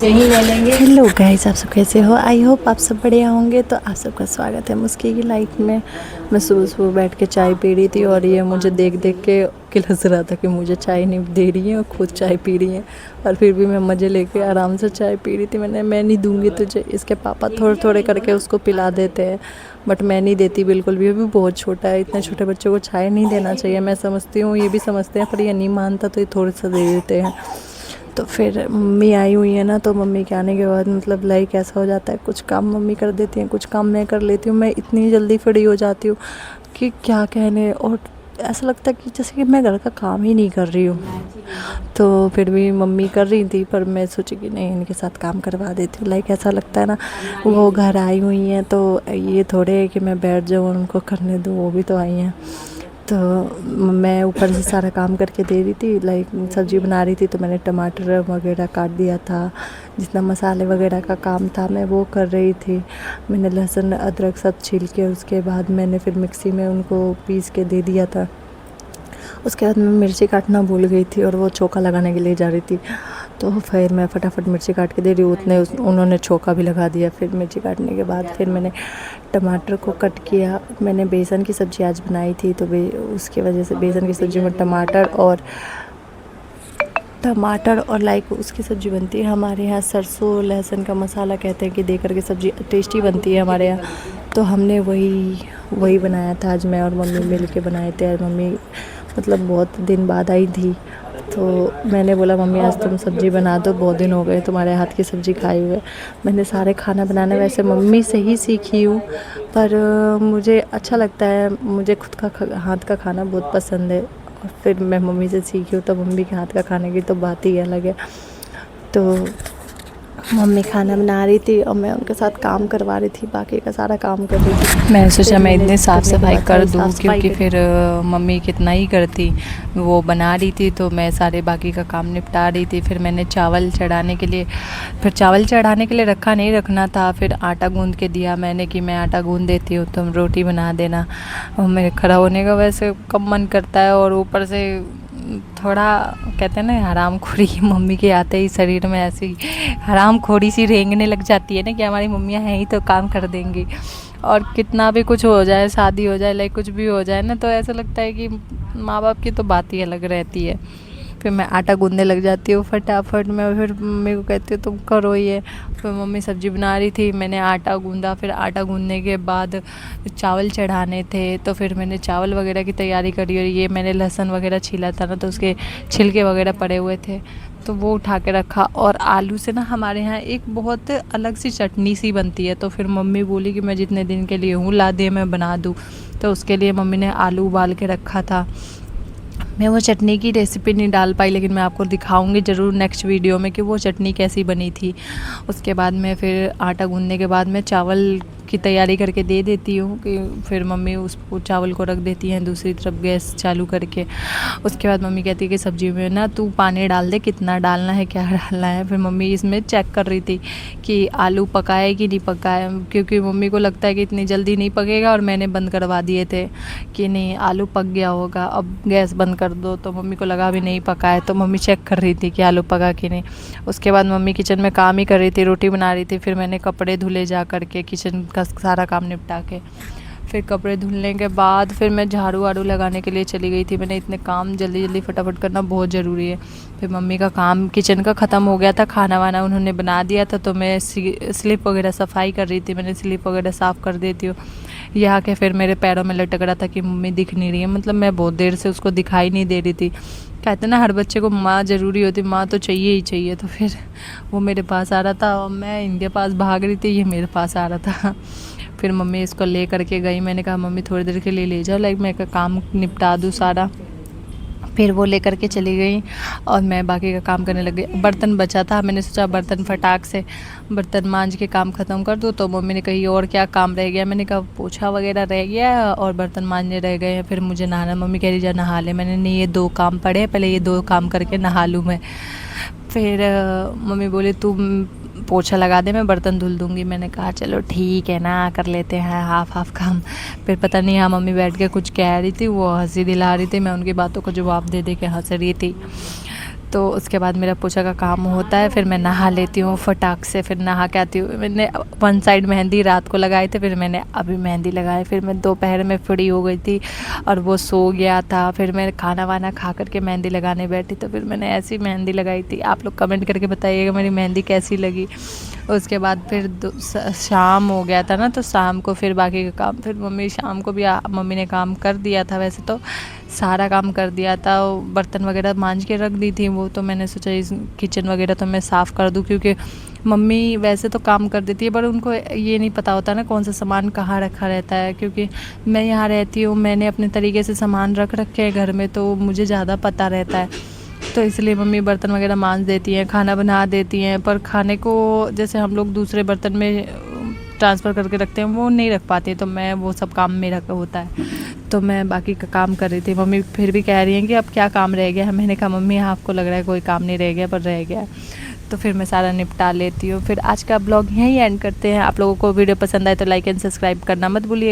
यहीं ले लेंगे। हेलो गाइस, आप सब कैसे हो? आई होप आप सब बढ़िया होंगे। तो आप सबका स्वागत है मुस्की की लाइफ में। मैं सुबह सुबह बैठ के चाय पी रही थी और ये मुझे देख देख के किलस रहा था कि मुझे चाय नहीं दे रही है और खुद चाय पी रही है। और फिर भी मैं मज़े लेके आराम से चाय पी रही थी। मैं नहीं दूंगी तुझे। इसके पापा थोड़े थोड़े करके उसको पिला देते हैं, बट मैं नहीं देती बिल्कुल भी। अभी बहुत छोटा है, इतने छोटे बच्चों को चाय नहीं देना चाहिए। मैं समझती हूँ, ये भी समझते हैं, पर ये नहीं मानता तो ये थोड़ा सा दे देते हैं। तो फिर मम्मी आई हुई है ना, तो मम्मी के आने के बाद मतलब लाइक ऐसा हो जाता है, कुछ काम मम्मी कर देती हैं, कुछ काम मैं कर लेती हूँ। मैं इतनी जल्दी फ्री हो जाती हूँ कि क्या कहने। और ऐसा लगता है कि जैसे कि मैं घर का काम ही नहीं कर रही हूँ। तो फिर भी मम्मी कर रही थी, पर मैं सोची कि नहीं, इनके साथ काम करवा देती हूँ। लाइक ऐसा लगता है ना, वो घर आई हुई हैं तो ये थोड़े है कि मैं बैठ जाऊँ और उनको करने दूँ, वो भी तो आई हैं। तो मैं ऊपर से सारा काम करके दे रही थी। लाइक सब्ज़ी बना रही थी तो मैंने टमाटर वगैरह काट दिया था। जितना मसाले वगैरह का काम था मैं वो कर रही थी। मैंने लहसुन अदरक सब छील के उसके बाद मैंने फिर मिक्सी में उनको पीस के दे दिया था। उसके बाद मैं मिर्ची काटना भूल गई थी और वो चोखा लगाने के लिए जा रही थी। तो फिर मैं फटाफट मिर्ची काट के दे रही हूँ, उन्होंने चोखा भी लगा दिया। फिर मिर्ची काटने के बाद फिर मैंने टमाटर को कट किया। मैंने बेसन की सब्ज़ी आज बनाई थी, तो उसकी वजह से बेसन की सब्ज़ी में टमाटर और लाइक उसकी सब्ज़ी बनती है हमारे यहाँ सरसों लहसुन का मसाला कहते हैं कि दे करके सब्ज़ी टेस्टी बनती है हमारे यहाँ। तो हमने वही बनाया था आज, मैं और मम्मी मिल के बनाए थे। और मम्मी मतलब बहुत दिन बाद आई थी, तो मैंने बोला मम्मी आज तुम सब्ज़ी बना दो, बहुत दिन हो गए तुम्हारे हाथ की सब्ज़ी खाए हुए। मैंने सारे खाना बनाना वैसे मम्मी से ही सीखी हूँ, पर मुझे अच्छा लगता है, मुझे खुद का हाथ का खाना बहुत पसंद है। और फिर मैं मम्मी से सीखी हूँ, तो मम्मी के हाथ का खाने की तो बात ही अलग है। तो मम्मी खाना बना रही थी और मैं उनके साथ काम करवा रही थी, बाकी का सारा काम कर रही थी। मैं सोचा मैं इतनी साफ़ करने के सफाई बाद कर सारी दूँ, साफ़ सफाई क्योंकि कर। फिर मम्मी कितना ही करती। वो बना रही थी तो मैं सारे बाकी का काम निपटा रही थी। फिर मैंने चावल चढ़ाने के लिए रखा नहीं, रखना था। फिर आटा गूंद के दिया मैंने कि मैं आटा गूंद देती हूँ, तुम रोटी बना देना। और मेरे खड़ा होने का वैसे कम मन करता है, और ऊपर से थोड़ा कहते हैं ना हरामखोरी मम्मी के आते ही शरीर में ऐसी हरामखोरी सी रेंगने लग जाती है ना कि हमारी मम्मियाँ हैं ही तो काम कर देंगी। और कितना भी कुछ हो जाए, शादी हो जाए, लाइक कुछ भी हो जाए ना, तो ऐसा लगता है कि माँ बाप की तो बात ही अलग रहती है। फिर मैं आटा गूंदने लग जाती हूँ फटाफट में। फिर मम्मी को कहती हूँ तुम करो ये। फिर मम्मी सब्ज़ी बना रही थी, मैंने आटा गूंदा। फिर आटा गूंदने के बाद चावल चढ़ाने थे, तो फिर मैंने चावल वगैरह की तैयारी करी। और ये मैंने लहसुन वगैरह छीला था ना, तो उसके छिलके वगैरह पड़े हुए थे, तो वो उठा के रखा। और आलू से ना हमारे यहाँ एक बहुत अलग सी चटनी सी बनती है। तो फिर मम्मी बोली कि मैं जितने दिन के लिए हूँ ला दे, मैं बना दूँ। तो उसके लिए मम्मी ने आलू उबाल के रखा था। मैं वो चटनी की रेसिपी नहीं डाल पाई, लेकिन मैं आपको दिखाऊंगी ज़रूर नेक्स्ट वीडियो में कि वो चटनी कैसी बनी थी। उसके बाद में फिर आटा गूंदने के बाद मैं चावल की तैयारी करके दे देती हूँ कि फिर मम्मी उस चावल को रख देती हैं दूसरी तरफ गैस चालू करके। उसके बाद मम्मी कहती है कि सब्ज़ी में ना तू पानी डाल दे, कितना डालना है, क्या डालना है। फिर मम्मी इसमें चेक कर रही थी कि आलू पका है कि नहीं पका है, क्योंकि मम्मी को लगता है कि इतनी जल्दी नहीं पकेगा। और मैंने बंद करवा दिए थे कि नहीं आलू पक गया होगा, अब गैस बंद कर दो। तो मम्मी को लगा भी नहीं पका है, तो मम्मी चेक कर रही थी कि आलू पका कि नहीं। उसके बाद मम्मी किचन में काम ही कर रही थी, रोटी बना रही थी। फिर मैंने कपड़े धुले जा कर के किचन का सारा काम निपटा के, फिर कपड़े धुलने के बाद फिर मैं झाड़ू वाड़ू लगाने के लिए चली गई थी। मैंने इतने काम जल्दी जल्दी फटाफट करना बहुत ज़रूरी है। फिर मम्मी का काम किचन का ख़त्म हो गया था, खाना वाना उन्होंने बना दिया था। तो मैं स्लिप वगैरह सफाई कर रही थी, मैंने स्लिप वगैरह साफ़ कर देती हूँ। ये आके फिर मेरे पैरों में लटक रहा था कि मम्मी दिख नहीं रही है, मतलब मैं बहुत देर से उसको दिखाई नहीं दे रही थी। कहते ना हर बच्चे को माँ ज़रूरी होती, माँ तो चाहिए ही चाहिए। तो फिर वो मेरे पास आ रहा था और मैं इनके पास भाग रही थी, ये मेरे पास आ रहा था। फिर मम्मी इसको ले करके गई। मैंने कहा मम्मी थोड़ी देर के लिए ले जाओ, लाइक मैं का काम निपटा दूँ सारा। फिर वो लेकर के चली गई और मैं बाकी का काम करने लग गई। बर्तन बचा था, मैंने सोचा बर्तन फटाक से बर्तन मांज के काम ख़त्म कर दूँ। तो मम्मी ने कही और क्या काम रह गया, मैंने कहा पोछा वगैरह रह गया है और बर्तन मांजने रह गए हैं, फिर मुझे नहाना। मम्मी कह रही जा नहा ले। मैंने नहीं, ये 2 काम पड़े हैं, पहले ये 2 काम करके नहा लूँ मैं। फिर मम्मी बोली तुम पोछा लगा दे, मैं बर्तन धुल दूँगी। मैंने कहा चलो ठीक है ना, कर लेते हैं हाफ़ हाफ़ काम। फिर पता नहीं हाँ मम्मी बैठ के कुछ कह रही थी, वो हंसी दिला रही थी, मैं उनकी बातों को जवाब दे दे के हंस रही थी। तो उसके बाद मेरा पोछा का काम होता है, फिर मैं नहा लेती हूँ फटाक से। फिर नहा के आती हूँ। मैंने वन साइड मेहंदी रात को लगाए थे, फिर मैंने अभी मेहंदी लगाए। फिर मैं दोपहर में फ्री हो गई थी और वो सो गया था। फिर मैं खाना वाना खा करके मेहंदी लगाने बैठी, तो फिर मैंने ऐसी मेहंदी लगाई थी। आप लोग कमेंट करके बताइएगा मेरी मेहंदी कैसी लगी। उसके बाद फिर शाम हो गया था ना, तो शाम को फिर बाकी का काम, फिर मम्मी शाम को भी मम्मी ने काम कर दिया था। वैसे तो सारा काम कर दिया था, बर्तन वगैरह मांज के रख दी थी वो, तो मैंने सोचा इस किचन वगैरह तो मैं साफ़ कर दूं, क्योंकि मम्मी वैसे तो काम कर देती है पर उनको ये नहीं पता होता ना कौन सा सामान कहाँ रखा रहता है। क्योंकि मैं यहाँ रहती हूँ, मैंने अपने तरीके से सामान रख रखे हैं घर में, तो मुझे ज़्यादा पता रहता है। तो इसलिए मम्मी बर्तन वगैरह मांज देती हैं, खाना बना देती हैं, पर खाने को जैसे हम लोग दूसरे बर्तन में ट्रांसफ़र करके रखते हैं वो नहीं रख पाती हैं, तो मैं वो सब काम मेरा होता है, तो मैं बाकी का काम कर रही थी। मम्मी फिर भी कह रही हैं कि अब क्या काम रह गया है। मैंने कहा मम्मी आपको लग रहा है कोई काम नहीं रह गया, पर रह गया है। तो फिर मैं सारा निपटा लेती हूँ। फिर आज का ब्लॉग यहीं एंड करते हैं। आप लोगों को वीडियो पसंद आए तो लाइक एंड सब्सक्राइब करना मत भूलिए।